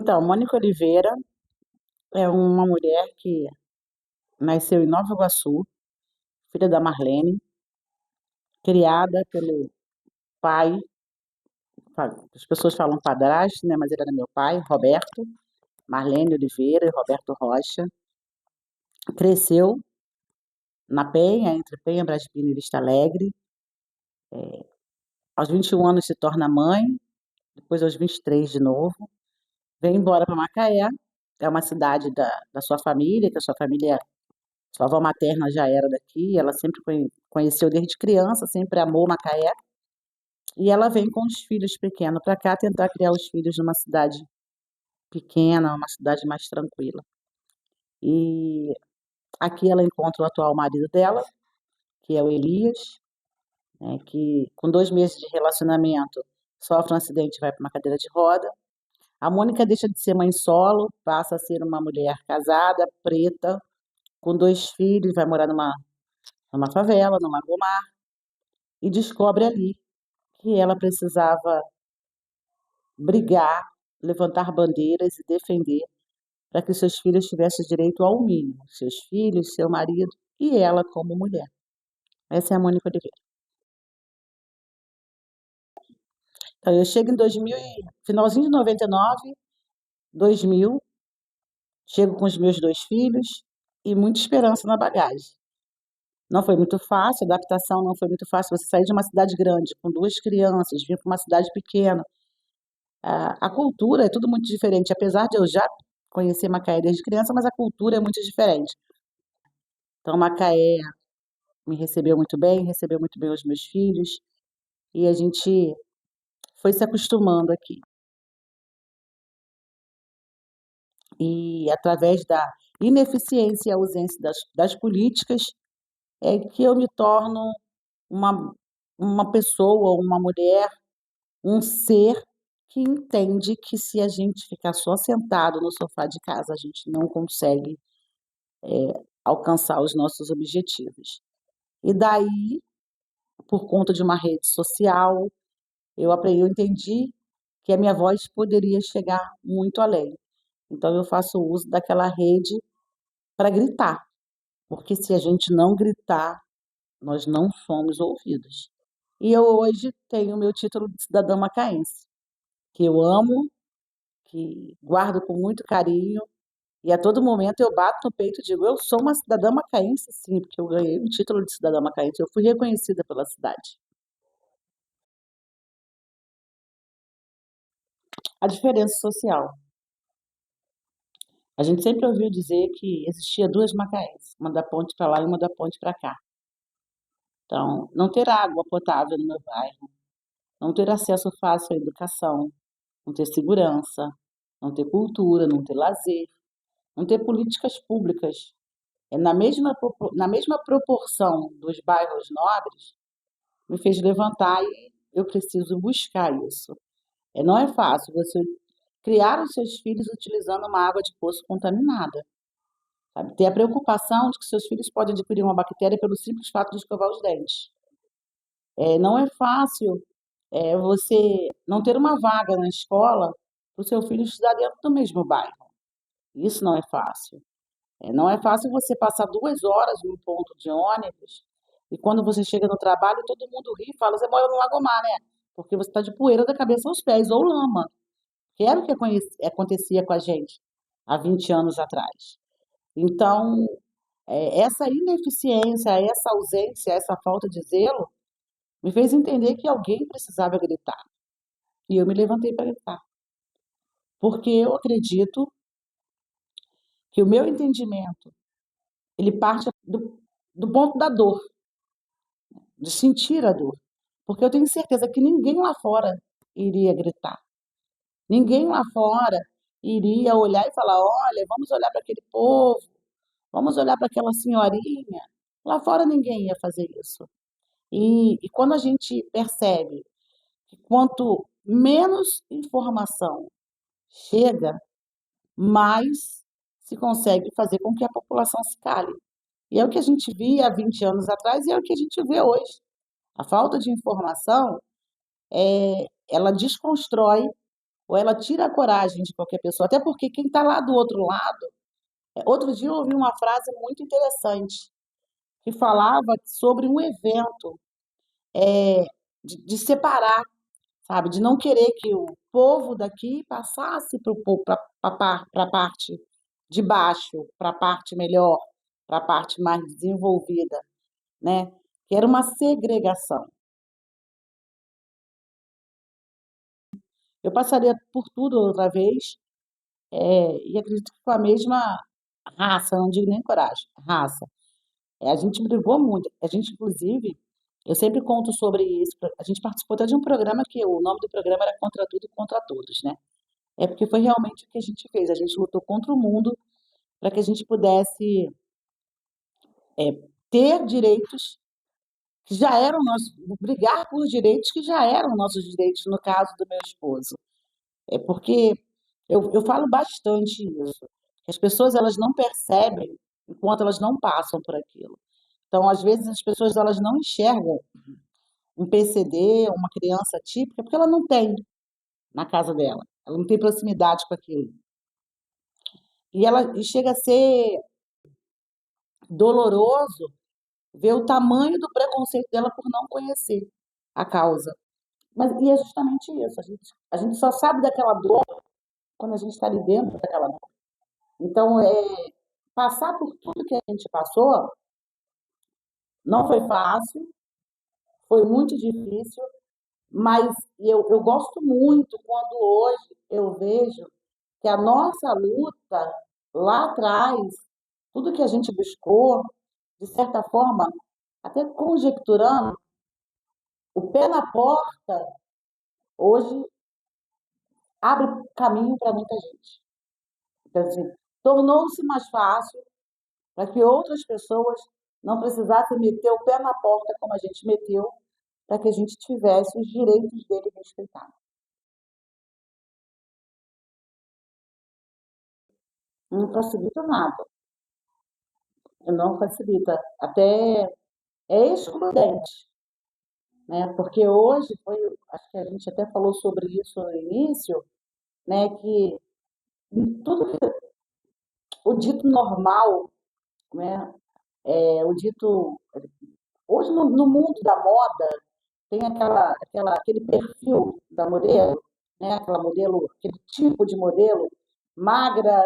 Então, Mônica Oliveira é uma mulher que nasceu em Nova Iguaçu, filha da Marlene, criada pelo pai, as pessoas falam padrasto, né, mas ele era meu pai, Roberto, Marlene Oliveira e Roberto Rocha. Cresceu na Penha, entre Penha, Brasília e Vista Alegre. Aos 21 anos se torna mãe, depois aos 23 de novo. Vem embora para Macaé, é uma cidade da sua família, que a sua família, sua avó materna já era daqui, ela sempre conheceu desde criança, sempre amou Macaé. E ela vem com os filhos pequenos para cá tentar criar os filhos numa cidade pequena, uma cidade mais tranquila. E aqui ela encontra o atual marido dela, que é o Elias, né, que com 2 meses de relacionamento sofre um acidente e vai para uma cadeira de roda. A Mônica deixa de ser mãe solo, passa a ser uma mulher casada, preta, com 2 filhos, vai morar numa favela, no Lagomar, e descobre ali que ela precisava brigar, levantar bandeiras e defender para que seus filhos tivessem direito ao mínimo, seus filhos, seu marido e ela como mulher. Essa é a Mônica Oliveira. Então, eu chego em 2000, finalzinho de 99, 2000, chego com os meus 2 filhos e muita esperança na bagagem. Não foi muito fácil, a adaptação não foi muito fácil. Você sair de uma cidade grande com 2 crianças, vir para uma cidade pequena. A cultura é tudo muito diferente, apesar de eu já conhecer Macaé desde criança, mas a cultura é muito diferente. Então, Macaé me recebeu muito bem os meus filhos, e a gente foi se acostumando aqui. E através da ineficiência e ausência das políticas é que eu me torno uma, uma pessoa, uma mulher, um ser que entende que se a gente ficar só sentado no sofá de casa, a gente não consegue alcançar os nossos objetivos. E daí, por conta de uma rede social, eu entendi que a minha voz poderia chegar muito além. Então eu faço uso daquela rede para gritar, porque se a gente não gritar, nós não somos ouvidos. E eu hoje tenho o meu título de cidadã macaense, que eu amo, que guardo com muito carinho, e a todo momento eu bato no peito e digo, eu sou uma cidadã macaense, sim, porque eu ganhei o título de cidadã macaense, eu fui reconhecida pela cidade. A diferença social. A gente sempre ouviu dizer que existia 2 Macaés, uma da ponte para lá e uma da ponte para cá. Então, não ter água potável no meu bairro, não ter acesso fácil à educação, não ter segurança, não ter cultura, não ter lazer, não ter políticas públicas na mesma proporção dos bairros nobres, me fez levantar e eu preciso buscar isso. Não é fácil você criar os seus filhos utilizando uma água de poço contaminada. Sabe? Ter a preocupação de que seus filhos podem adquirir uma bactéria pelo simples fato de escovar os dentes. Não é fácil você não ter uma vaga na escola para o seu filho estudar dentro do mesmo bairro. Isso não é fácil. Não é fácil você passar 2 horas num ponto de ônibus e quando você chega no trabalho todo mundo ri e fala, você mora no Lagomar, né? Porque você está de poeira da cabeça aos pés, ou lama, que era o que acontecia com a gente há 20 anos atrás. Então, essa ineficiência, essa ausência, essa falta de zelo me fez entender que alguém precisava gritar. E eu me levantei para gritar. Porque eu acredito que o meu entendimento, ele parte do ponto da dor, de sentir a dor. Porque eu tenho certeza que ninguém lá fora iria gritar. Ninguém lá fora iria olhar e falar: olha, vamos olhar para aquele povo, vamos olhar para aquela senhorinha. Lá fora ninguém ia fazer isso. E quando a gente percebe que quanto menos informação chega, mais se consegue fazer com que a população se cale. E é o que a gente via há 20 anos atrás e é o que a gente vê hoje. A falta de informação, ela desconstrói ou ela tira a coragem de qualquer pessoa, até porque quem está lá do outro lado. Outro dia eu ouvi uma frase muito interessante, que falava sobre um evento, é, de separar, sabe, de não querer que o povo daqui passasse para a parte de baixo, para a parte melhor, para a parte mais desenvolvida, né? Que era uma segregação. Eu passaria por tudo outra vez, e acredito que com a mesma raça, não digo nem coragem, raça. A gente brigou muito. A gente, inclusive, eu sempre conto sobre isso. A gente participou até de um programa que o nome do programa era Contra Tudo e Contra Todos, né? É porque foi realmente o que a gente fez. A gente lutou contra o mundo para que a gente pudesse é, ter direitos que já eram nossos, brigar por direitos que já eram nossos direitos, no caso do meu esposo. É porque eu falo bastante isso, que as pessoas elas não percebem enquanto elas não passam por aquilo. Então, às vezes, as pessoas elas não enxergam um PCD, uma criança típica, porque ela não tem na casa dela, ela não tem proximidade com aquilo. E chega a ser doloroso ver o tamanho do preconceito dela por não conhecer a causa. E é justamente isso, a gente só sabe daquela dor quando a gente está ali dentro daquela dor. Então, passar por tudo que a gente passou não foi fácil, foi muito difícil, mas eu gosto muito quando hoje eu vejo que a nossa luta lá atrás, tudo que a gente buscou, de certa forma, até conjecturando, o pé na porta hoje abre caminho para muita gente. Então, assim, tornou-se mais fácil para que outras pessoas não precisassem meter o pé na porta como a gente meteu, para que a gente tivesse os direitos dele respeitados. Não facilita nada, não facilita. Até é excludente, né? Porque hoje foi, acho que a gente até falou sobre isso no início, né? Que tudo o dito normal, né? O dito hoje no mundo da moda tem aquele perfil da modelo, né? Aquela modelo, aquele tipo de modelo magra,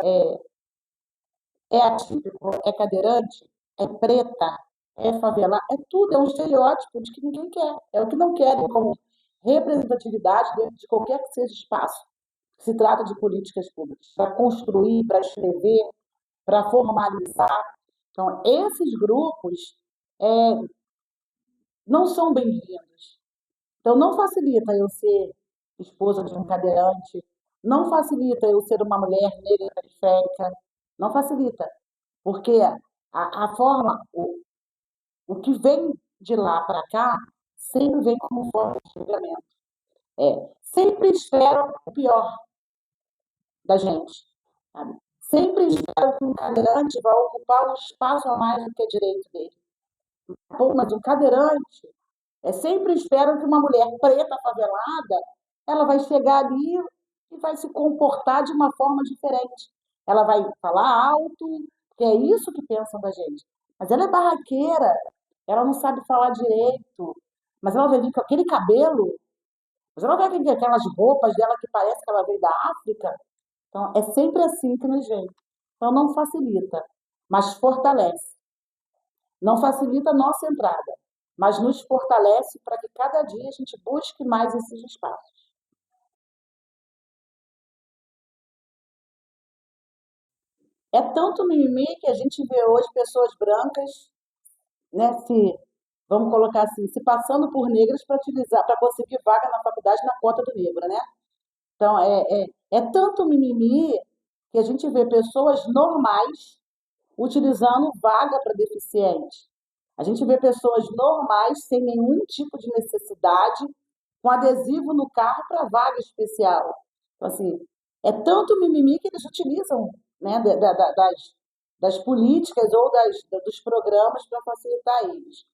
é atípico, é cadeirante, é preta, é favelada, é tudo, é um estereótipo de que ninguém quer. É o que não querem como representatividade dentro de qualquer que seja espaço. Se trata de políticas públicas, para construir, para escrever, para formalizar. Então, esses grupos é, não são bem-vindos. Então, não facilita eu ser esposa de um cadeirante, não facilita eu ser uma mulher negra periférica, não facilita, porque a forma, o que vem de lá para cá, sempre vem como forma de julgamento. Sempre esperam o pior da gente, sabe? Sempre esperam que um cadeirante vai ocupar um espaço a mais do que é direito dele. Pô, mas um cadeirante sempre esperam que uma mulher preta favelada ela vai chegar ali e vai se comportar de uma forma diferente. Ela vai falar alto, que é isso que pensam da gente. Mas ela é barraqueira, ela não sabe falar direito, mas ela vai vir com aquele cabelo, mas ela vai vir com aquelas roupas dela que parece que ela veio da África. Então, é sempre assim que nos vem. Então, não facilita, mas fortalece. Não facilita a nossa entrada, mas nos fortalece para que cada dia a gente busque mais esses espaços. É tanto mimimi que a gente vê hoje pessoas brancas, né, vamos colocar assim, se passando por negras para utilizar, para conseguir vaga na faculdade na cota do negro, né? Então, é tanto mimimi que a gente vê pessoas normais utilizando vaga para deficiente. A gente vê pessoas normais, sem nenhum tipo de necessidade, com adesivo no carro para vaga especial. Então, assim, é tanto mimimi que eles utilizam, né, das políticas ou dos programas para facilitar eles.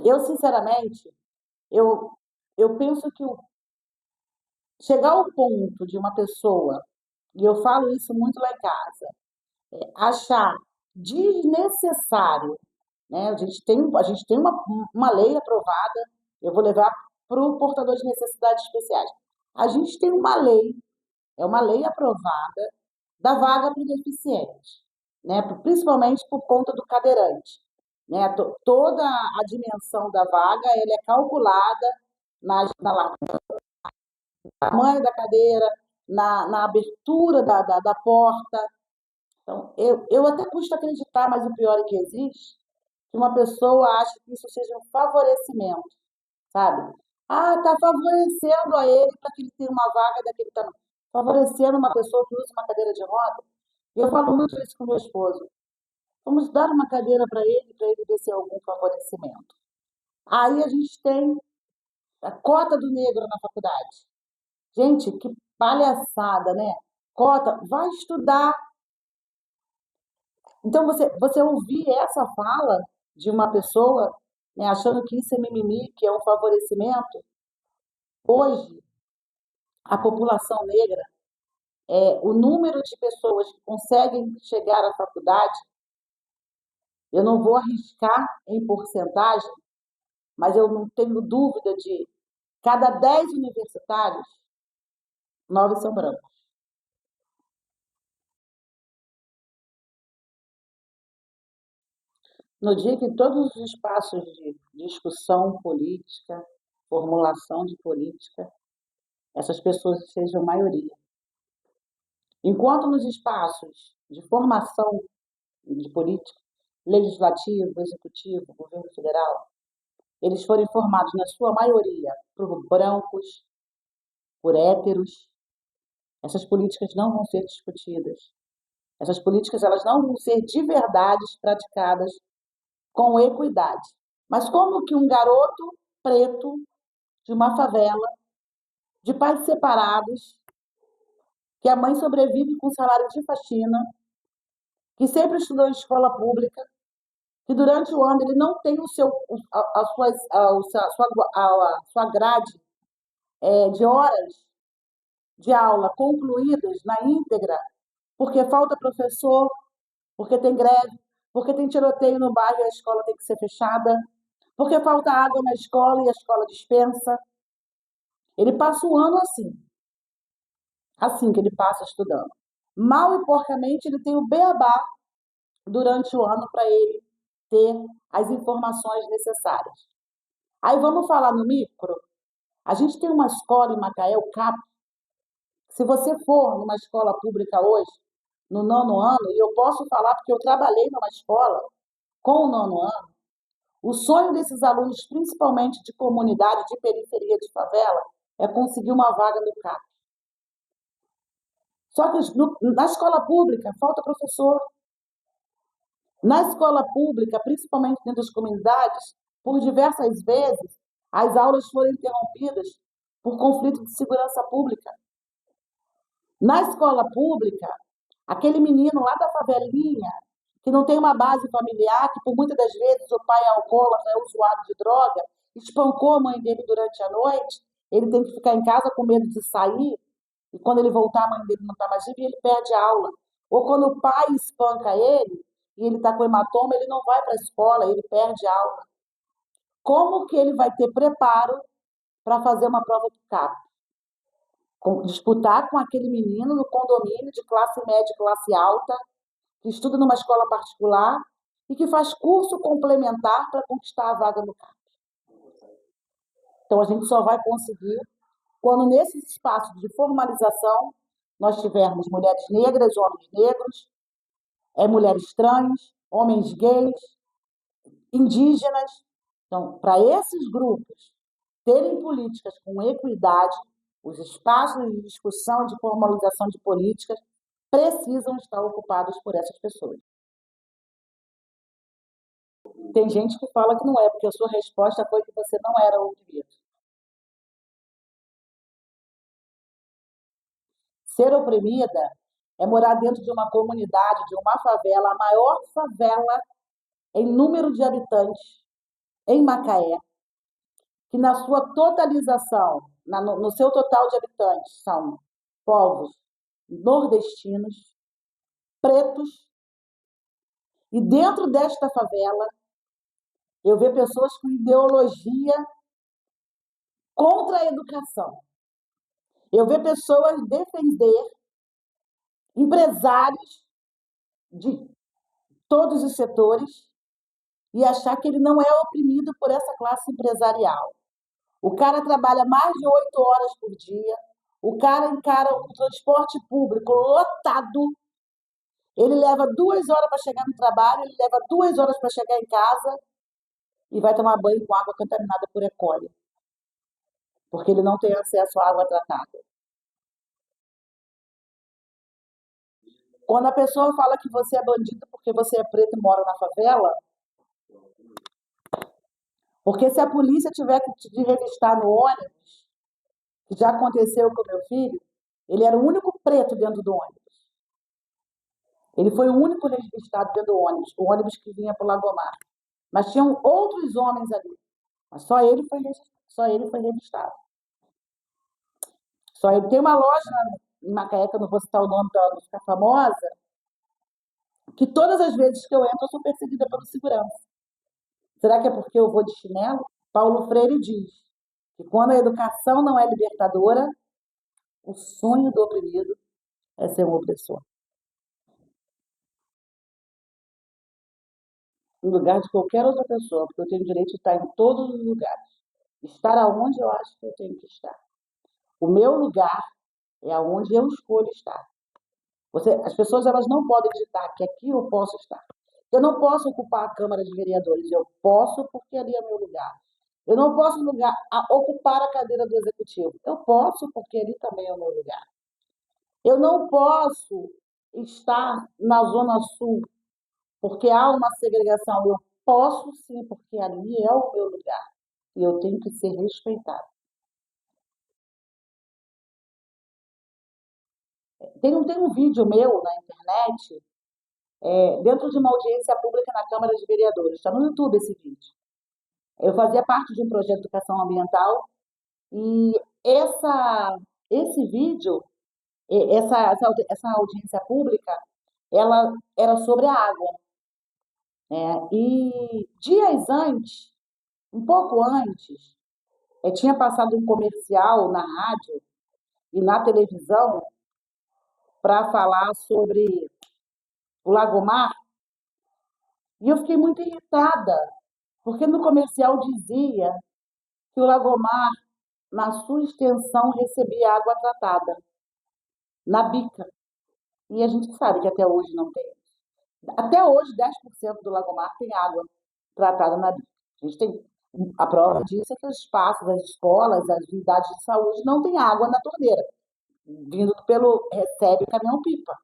Eu, sinceramente, eu, eu penso que chegar ao ponto de uma pessoa, e eu falo isso muito lá em casa, achar desnecessário, né? A gente tem uma lei aprovada, eu vou levar para o portador de necessidades especiais. A gente tem uma lei, é uma lei aprovada da vaga para o deficiente, né? Principalmente por conta do cadeirante. Né? Toda a dimensão da vaga ela é calculada na tamanho da cadeira, na abertura da porta. Então, eu até custo acreditar, mas o pior é que existe, que uma pessoa acha que isso seja um favorecimento, sabe? Ah, está favorecendo a ele para que ele tenha uma vaga daquele tamanho. Favorecendo uma pessoa que usa uma cadeira de roda. E eu falo muito isso com meu esposo. Vamos dar uma cadeira para ele ver se é algum favorecimento. Aí a gente tem a cota do negro na faculdade. Gente, que palhaçada, né? Cota, vai estudar. Então, você ouvir essa fala de uma pessoa, né, achando que isso é mimimi, que é um favorecimento, hoje, a população negra, o número de pessoas que conseguem chegar à faculdade, eu não vou arriscar em porcentagem, mas eu não tenho dúvida de cada 10 universitários, 9 são brancos. No dia que todos os espaços de discussão política, formulação de política, essas pessoas sejam maioria. Enquanto nos espaços de formação de política, legislativo, executivo, governo federal, eles forem formados, na sua maioria, por brancos, por héteros, essas políticas não vão ser discutidas. Essas políticas elas não vão ser de verdade praticadas com equidade. Mas como que um garoto preto de uma favela, de pais separados, que a mãe sobrevive com salário de faxina, que sempre estudou em escola pública, que durante o ano ele não tem o seu, a sua grade de horas de aula concluídas na íntegra, porque falta professor, porque tem greve, porque tem tiroteio no bairro e a escola tem que ser fechada, porque falta água na escola e a escola dispensa. Ele passa o ano assim que ele passa estudando. Mal e porcamente ele tem o beabá durante o ano para ele ter as informações necessárias. Aí vamos falar no micro? A gente tem uma escola em Macaé, o CAP. Se você for numa escola pública hoje, no nono ano, e eu posso falar porque eu trabalhei numa escola com o nono ano, o sonho desses alunos, principalmente de comunidade, de periferia, de favela, é conseguir uma vaga no CAP. Só que na escola pública falta professor. Na escola pública, principalmente dentro das comunidades, por diversas vezes, as aulas foram interrompidas por conflito de segurança pública. Na escola pública, aquele menino lá da favelinha, que não tem uma base familiar, que por muitas das vezes o pai é alcoólatra, é usuário de droga, espancou a mãe dele durante a noite, ele tem que ficar em casa com medo de sair, e quando ele voltar, a mãe dele não está mais viva e ele perde a aula. Ou quando o pai espanca ele, e ele está com hematoma, ele não vai para a escola, ele perde a aula. Como que ele vai ter preparo para fazer uma prova do CAP? Disputar com aquele menino no condomínio de classe média, classe alta, que estuda numa escola particular e que faz curso complementar para conquistar a vaga no CAP. Então, a gente só vai conseguir quando, nesses espaços de formalização, nós tivermos mulheres negras, homens negros, mulheres trans, homens gays, indígenas. Então, para esses grupos terem políticas com equidade, os espaços de discussão, de formalização de políticas, precisam estar ocupados por essas pessoas. Tem gente que fala que não é, porque a sua resposta foi que você não era ouvido. Ser oprimida é morar dentro de uma comunidade, de uma favela, a maior favela em número de habitantes em Macaé, que na sua totalização no seu total de habitantes, são povos nordestinos, pretos, e dentro desta favela eu vejo pessoas com ideologia contra a educação. Eu vejo pessoas defender empresários de todos os setores e achar que ele não é oprimido por essa classe empresarial. O cara trabalha mais de 8 horas por dia, o cara encara um transporte público lotado, ele leva 2 horas para chegar no trabalho, ele leva 2 horas para chegar em casa e vai tomar banho com água contaminada por E. coli, porque ele não tem acesso à água tratada. Quando a pessoa fala que você é bandido porque você é preto e mora na favela, porque se a polícia tiver que te revistar no ônibus, que já aconteceu com o meu filho, ele era o único preto dentro do ônibus. Ele foi o único revistado dentro do ônibus, o ônibus que vinha para o Lagomar. Mas tinham outros homens ali. Mas só ele foi revistado. Só ele tem uma loja em Macaé, que eu não vou citar o nome para ela não ficar famosa, que todas as vezes que eu entro, eu sou perseguida pelo segurança. Será que é porque eu vou de chinelo? Paulo Freire diz que quando a educação não é libertadora, o sonho do oprimido é ser um opressor. No lugar de qualquer outra pessoa, porque eu tenho o direito de estar em todos os lugares. Estar aonde eu acho que eu tenho que estar. O meu lugar é aonde eu escolho estar. As pessoas elas não podem ditar que aqui eu posso estar. Eu não posso ocupar a Câmara de Vereadores, eu posso porque ali é meu lugar. Eu não posso ocupar a cadeira do Executivo, eu posso porque ali também é o meu lugar. Eu não posso estar na Zona Sul porque há uma segregação. Eu posso sim, porque ali é o meu lugar e eu tenho que ser respeitado. Tem um vídeo meu na internet, dentro de uma audiência pública na Câmara de Vereadores. Está no YouTube esse vídeo. Eu fazia parte de um projeto de educação ambiental e esse vídeo, essa audiência pública, ela era sobre a água, né? E dias antes, um pouco antes, tinha passado um comercial na rádio e na televisão para falar sobre o Lagomar, e eu fiquei muito irritada, porque no comercial dizia que o Lagomar, na sua extensão, recebia água tratada, na bica. E a gente sabe que até hoje não tem. Até hoje, 10% do Lagomar tem água tratada na bica. A gente tem a prova disso é que os espaços, as escolas, as unidades de saúde não têm água na torneira, vindo recebe caminhão-pipa.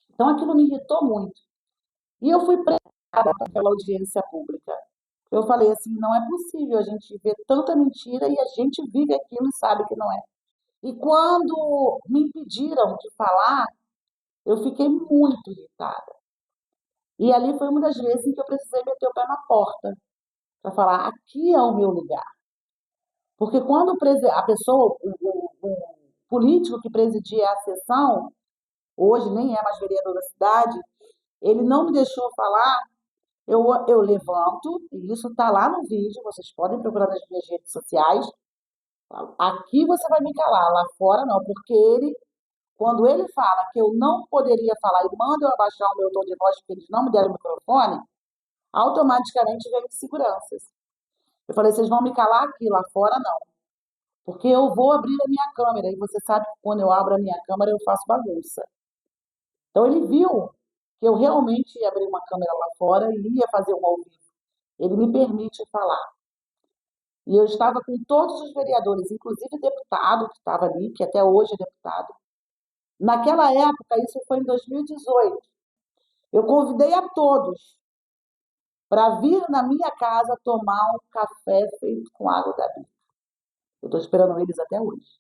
Então aquilo me irritou muito. E eu fui preparada para aquela audiência pública. Eu falei assim, não é possível a gente ver tanta mentira e a gente vive aquilo e sabe que não é. E quando me impediram de falar, eu fiquei muito irritada. E ali foi uma das vezes em que eu precisei meter o pé na porta para falar, aqui é o meu lugar. Porque quando a pessoa, o político que presidia a sessão, hoje nem é mais vereador da cidade, ele não me deixou falar, eu levanto, e isso está lá no vídeo, vocês podem procurar nas minhas redes sociais, aqui você vai me calar, lá fora não, porque quando ele fala que eu não poderia falar e manda eu abaixar o meu tom de voz porque eles não me deram o microfone, automaticamente vem de seguranças. Eu falei, vocês vão me calar aqui, lá fora não. Porque eu vou abrir a minha câmera, e você sabe que quando eu abro a minha câmera eu faço bagunça. Então ele viu que eu realmente ia abrir uma câmera lá fora e ia fazer um ao vivo. Ele me permite falar. E eu estava com todos os vereadores, inclusive o deputado que estava ali, que até hoje é deputado. Naquela época, isso foi em 2018, eu convidei a todos para vir na minha casa tomar um café feito com água da Bica. Eu estou esperando eles até hoje.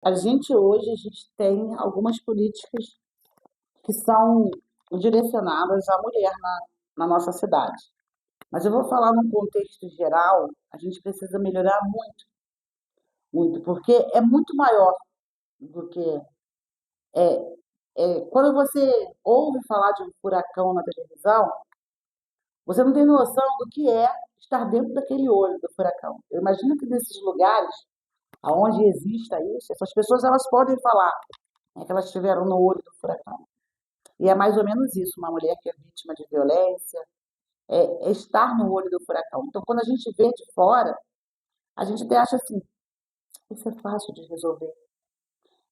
A gente tem algumas políticas que são direcionadas à mulher na nossa cidade. Mas eu vou falar num contexto geral, a gente precisa melhorar muito, muito, porque é muito maior do que quando você ouve falar de um furacão na televisão, você não tem noção do que é estar dentro daquele olho do furacão. Eu imagino que nesses lugares aonde exista isso, essas pessoas elas podem falar, né, que elas estiveram no olho do furacão. E é mais ou menos isso, uma mulher que é vítima de violência, é estar no olho do furacão. Então, quando a gente vê de fora, a gente até acha assim, isso é fácil de resolver.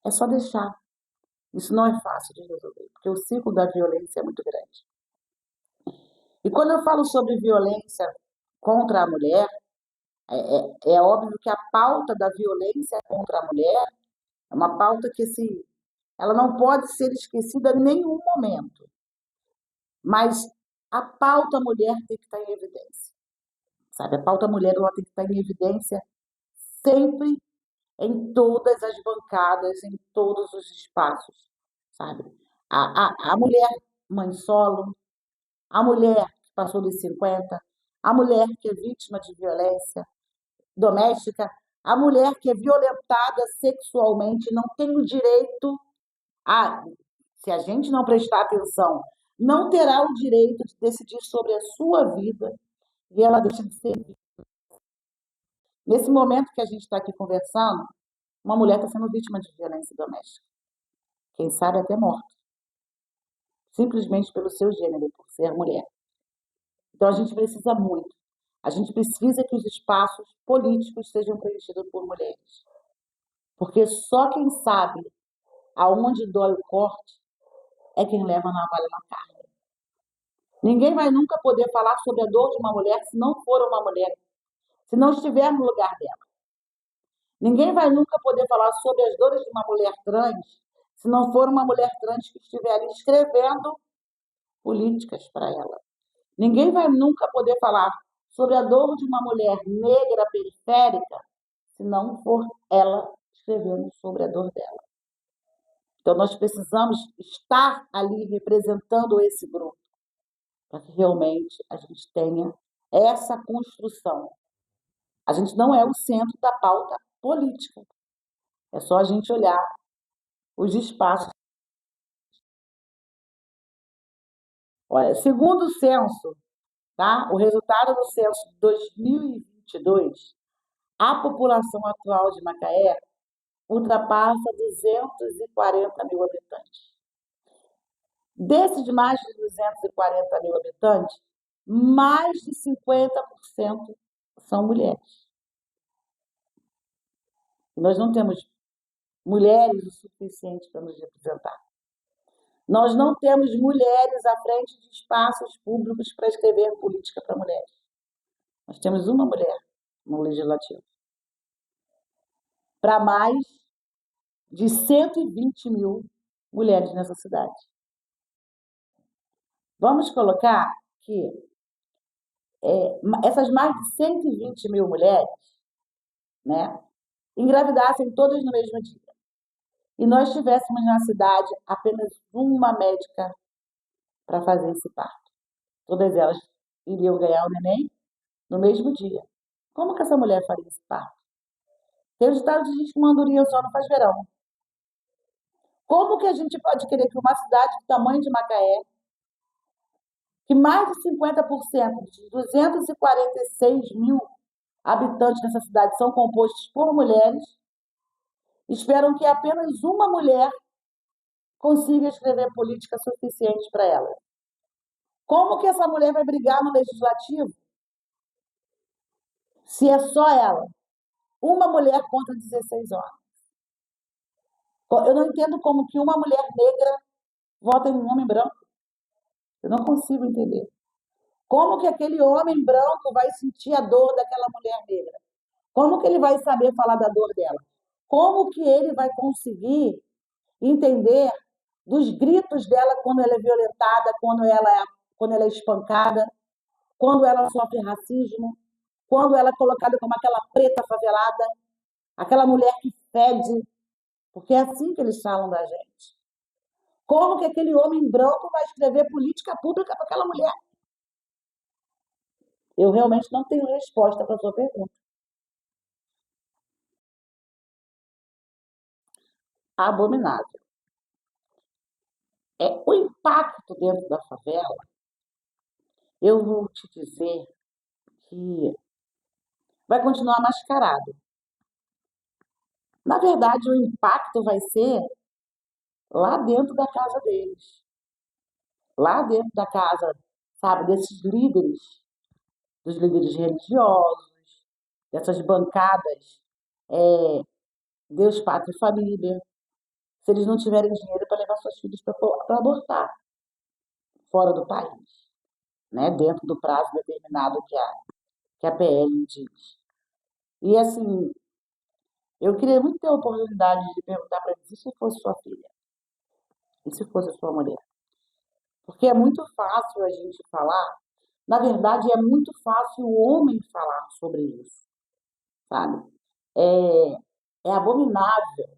É só deixar. Isso não é fácil de resolver, porque o ciclo da violência é muito grande. E quando eu falo sobre violência contra a mulher, é óbvio que a pauta da violência contra a mulher é uma pauta que ela não pode ser esquecida em nenhum momento. Mas a pauta mulher tem que estar em evidência, sabe? A pauta mulher ela tem que estar em evidência sempre, em todas as bancadas, em todos os espaços, sabe? A mulher mãe solo, a mulher que passou dos 50, a mulher que é vítima de violência doméstica, a mulher que é violentada sexualmente não tem o direito a, se a gente não prestar atenção, não terá o direito de decidir sobre a sua vida e ela deixa de ser. Nesse momento que a gente está aqui conversando, uma mulher está sendo vítima de violência doméstica. Quem sabe até morta. Simplesmente pelo seu gênero, por ser mulher. Então a gente precisa muito. A gente precisa que os espaços políticos sejam preenchidos por mulheres. Porque só quem sabe aonde dói o corte é quem leva a navalha na carne. Ninguém vai nunca poder falar sobre a dor de uma mulher se não for uma mulher, se não estiver no lugar dela. Ninguém vai nunca poder falar sobre as dores de uma mulher trans se não for uma mulher trans que estiver ali escrevendo políticas para ela. Ninguém vai nunca poder falar sobre a dor de uma mulher negra periférica se não for ela escrevendo sobre a dor dela. Então, nós precisamos estar ali representando esse grupo para que realmente a gente tenha essa construção. A gente não é o centro da pauta política. É só a gente olhar os espaços. Olha, segundo o censo, tá? O resultado do censo de 2022, a população atual de Macaé ultrapassa 240 mil habitantes. Desses mais de 240 mil habitantes, mais de 50% são mulheres. E nós não temos mulheres o suficiente para nos representar. Nós não temos mulheres à frente de espaços públicos para escrever política para mulheres. Nós temos uma mulher no Legislativo. Para mais de 120 mil mulheres nessa cidade. Vamos colocar que essas mais de 120 mil mulheres, né, engravidassem todas no mesmo dia. E nós tivéssemos na cidade apenas uma médica para fazer esse parto. Todas elas iriam ganhar o neném no mesmo dia. Como que essa mulher faria esse parto? Tem o ditado que diz que uma andorinha só não faz verão. Como que a gente pode querer que uma cidade do tamanho de Macaé, que mais de 50% dos 246 mil habitantes dessa cidade são compostos por mulheres, esperam que apenas uma mulher consiga escrever política suficiente para ela? Como que essa mulher vai brigar no legislativo se é só ela? Uma mulher contra 16 homens. Eu não entendo como que uma mulher negra vota em um homem branco. Eu não consigo entender. Como que aquele homem branco vai sentir a dor daquela mulher negra? Como que ele vai saber falar da dor dela? Como que ele vai conseguir entender dos gritos dela quando ela é violentada, quando ela é espancada, quando ela sofre racismo, quando ela é colocada como aquela preta favelada, aquela mulher que fede, porque é assim que eles falam da gente. Como que aquele homem branco vai escrever política pública para aquela mulher? Eu realmente não tenho resposta para a sua pergunta. Abominável. O impacto dentro da favela, eu vou te dizer que vai continuar mascarado. Na verdade, o impacto vai ser lá dentro da casa deles, lá dentro da casa, sabe, desses líderes, dos líderes religiosos, dessas bancadas, é, Deus, Pátria e Família, se eles não tiverem dinheiro para levar seus filhos para abortar fora do país, né, dentro do prazo determinado que a PL diz. E assim, eu queria muito ter a oportunidade de perguntar para eles, e se fosse sua filha? E se fosse sua mulher? Porque é muito fácil a gente falar, na verdade, é muito fácil o homem falar sobre isso, sabe? É, é abominável.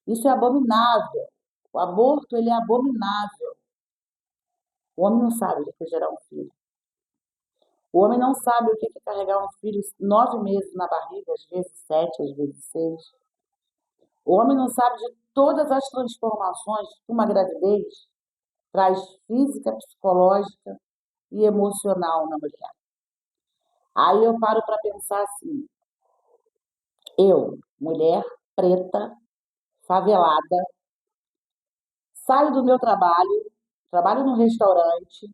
Isso é abominável. O aborto, ele é abominável. O homem não sabe o que é gerar um filho. O homem não sabe o que é carregar um filho 9 meses na barriga, às vezes 7, às vezes 6. O homem não sabe de todas as transformações que uma gravidez traz física, psicológica e emocional na mulher. Aí eu paro para pensar assim, eu, mulher preta, favelada, saio do meu trabalho num restaurante,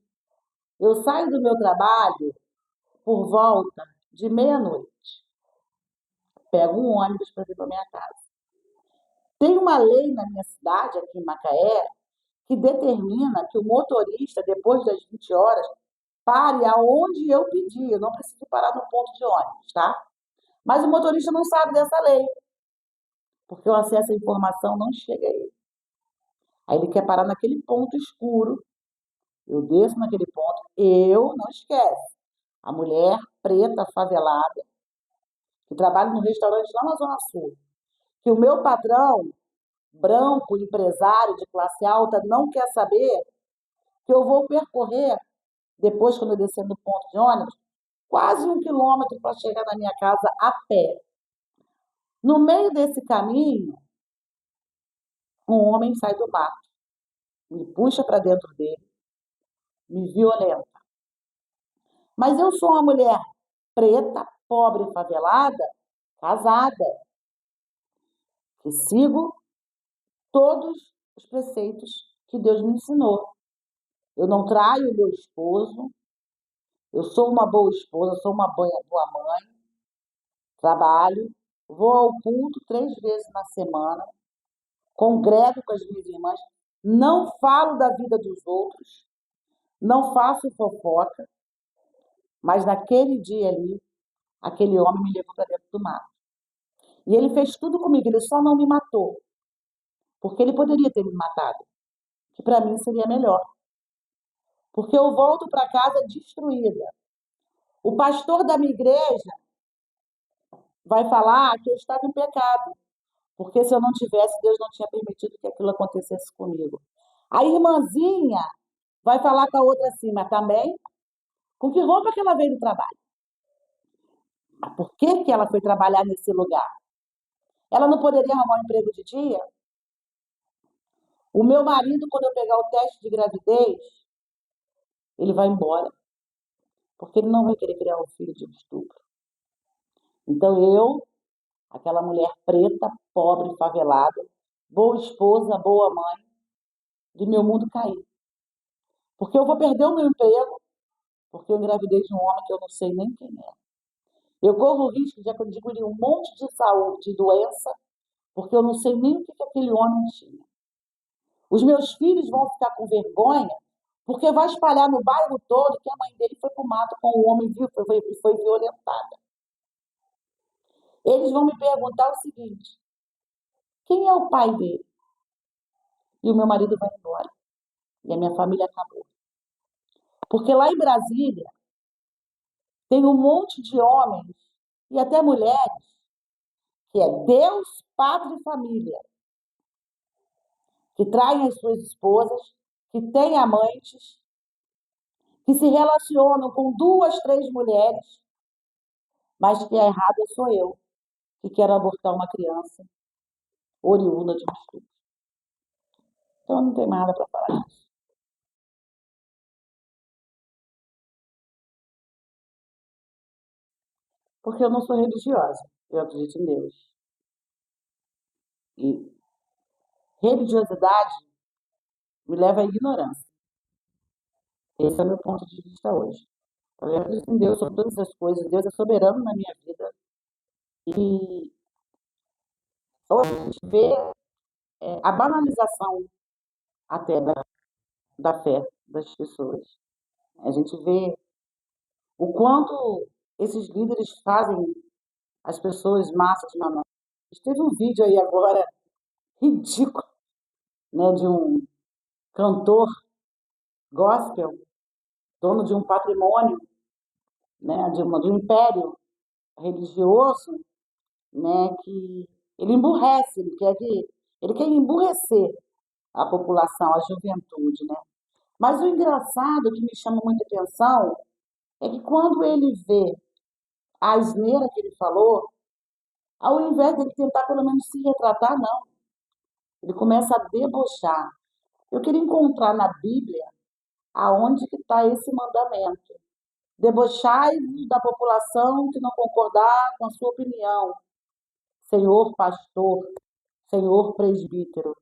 eu saio do meu trabalho por volta de meia-noite, pego um ônibus para vir para minha casa. Tem uma lei na minha cidade, aqui em Macaé, que determina que o motorista, depois das 20 horas, pare aonde eu pedir. Eu não preciso parar no ponto de ônibus, tá? Mas o motorista não sabe dessa lei, porque o acesso à informação não chega a ele. Aí ele quer parar naquele ponto escuro, eu desço naquele ponto, eu não esquece. A mulher preta, favelada, que trabalha num restaurante lá na Zona Sul, que o meu patrão, branco, empresário de classe alta, não quer saber que eu vou percorrer, depois, quando eu descer no ponto de ônibus, quase 1 quilômetro para chegar na minha casa a pé. No meio desse caminho, um homem sai do mato, me puxa para dentro dele, me violenta. Mas eu sou uma mulher preta, pobre, favelada, casada, que sigo todos os preceitos que Deus me ensinou. Eu não traio o meu esposo, eu sou uma boa esposa, sou uma boa mãe, trabalho, vou ao culto 3 vezes na semana, congrego com as minhas irmãs, não falo da vida dos outros, não faço fofoca, mas naquele dia ali, aquele homem me levou para dentro do mato. E ele fez tudo comigo, ele só não me matou, porque ele poderia ter me matado, que para mim seria melhor. Porque eu volto para casa destruída. O pastor da minha igreja vai falar que eu estava em pecado, porque se eu não tivesse, Deus não tinha permitido que aquilo acontecesse comigo. A irmãzinha vai falar com a outra assim, mas também, com que roupa que ela veio do trabalho? Mas por que que ela foi trabalhar nesse lugar? Ela não poderia arrumar um emprego de dia? O meu marido, quando eu pegar o teste de gravidez, ele vai embora, porque ele não vai querer criar um filho de um estupro. Então eu, aquela mulher preta, pobre, favelada, boa esposa, boa mãe, de meu mundo cair. Porque eu vou perder o meu emprego, porque eu engravidei de um homem que eu não sei nem quem é. Eu corro o risco de adquirir um monte de saúde, de doença, porque eu não sei nem o que aquele homem tinha. Os meus filhos vão ficar com vergonha, porque vai espalhar no bairro todo que a mãe dele foi para o mato com o homem vivo e foi violentada. Eles vão me perguntar o seguinte: quem é o pai dele? E o meu marido vai embora. E a minha família acabou. Porque lá em Brasília tem um monte de homens e até mulheres que é Deus, pátria e família, que traem as suas esposas, que têm amantes, que se relacionam com 2, 3 mulheres, mas que a errada sou eu, que quero abortar uma criança oriunda de um estupro. Então não tem nada para falar disso. Porque eu não sou religiosa, eu acredito em Deus. E religiosidade me leva à ignorância. Esse é o meu ponto de vista hoje. Eu acredito em Deus sobre todas as coisas. Deus é soberano na minha vida. E hoje a gente vê a banalização até da fé das pessoas. A gente vê o quanto esses líderes fazem as pessoas massas de mamão. Teve um vídeo aí agora ridículo, né, de um cantor gospel, dono de um patrimônio, né, de um império religioso, né, que ele emburrece, ele quer emburrecer a população, a juventude, né? Mas o engraçado que me chama muita atenção é que quando ele vê a asneira que ele falou, ao invés dele tentar pelo menos se retratar, não. Ele começa a debochar. Eu queria encontrar na Bíblia aonde que está esse mandamento. Debochai-vos da população que não concordar com a sua opinião, senhor pastor, senhor presbítero.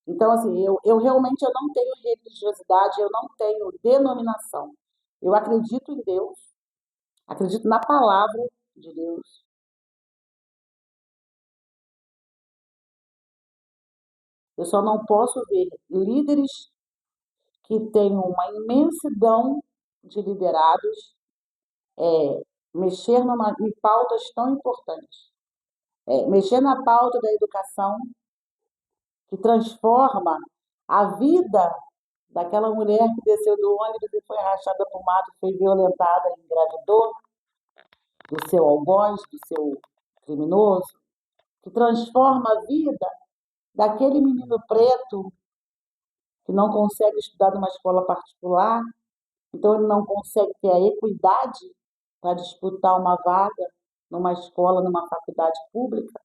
Então, assim, eu realmente eu não tenho religiosidade, eu não tenho denominação. Eu acredito em Deus, acredito na palavra de Deus. Eu só não posso ver líderes que tenham uma imensidão de liderados mexer em pautas tão importantes. Mexer na pauta da educação, que transforma a vida daquela mulher que desceu do ônibus e foi arrastada para o mato, foi violentada e engravidou do seu algoz, do seu criminoso, que transforma a vida daquele menino preto que não consegue estudar numa escola particular, então ele não consegue ter a equidade para disputar uma vaga numa escola, numa faculdade pública,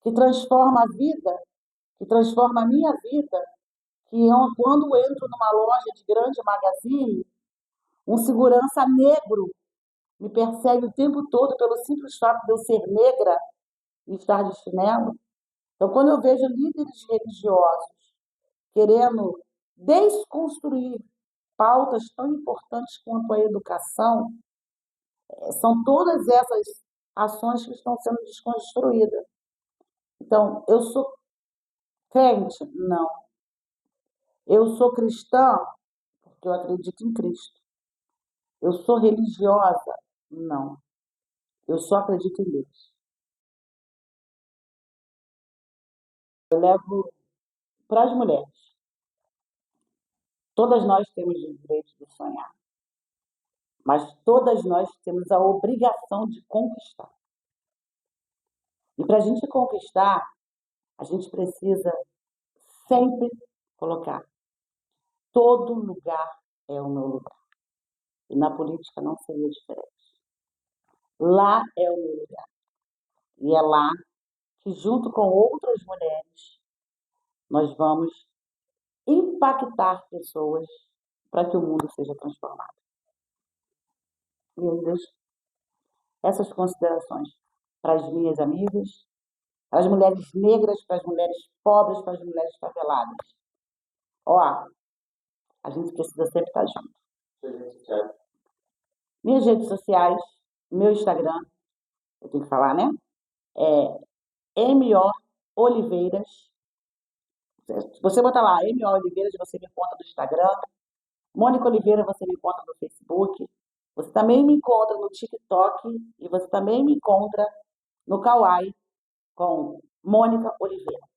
que transforma a vida, que transforma a minha vida, que quando entro numa loja de grande magazine, um segurança negro me persegue o tempo todo pelo simples fato de eu ser negra e estar de chinelo. Então, quando eu vejo líderes religiosos querendo desconstruir pautas tão importantes quanto a educação, são todas essas ações que estão sendo desconstruídas. Então, eu sou crente? Não. Eu sou cristã porque eu acredito em Cristo. Eu sou religiosa? Não. Eu só acredito em Deus. Eu levo para as mulheres. Todas nós temos o direito de sonhar, mas todas nós temos a obrigação de conquistar. E para a gente conquistar, a gente precisa sempre colocar: todo lugar é o meu lugar. E na política não seria diferente. Lá é o meu lugar. E é lá que, junto com outras mulheres, nós vamos impactar pessoas para que o mundo seja transformado. E eu deixo essas considerações para as minhas amigas, para as mulheres negras, para as mulheres pobres, para as mulheres faveladas. Ó, a gente precisa sempre estar junto. Minhas redes sociais, meu Instagram, eu tenho que falar, né? M.O. Oliveiras. Se você botar lá, M.O. Oliveiras, você me encontra no Instagram. Mônica Oliveira, você me encontra no Facebook. Você também me encontra no TikTok e você também me encontra no Kawaii com Mônica Oliveira.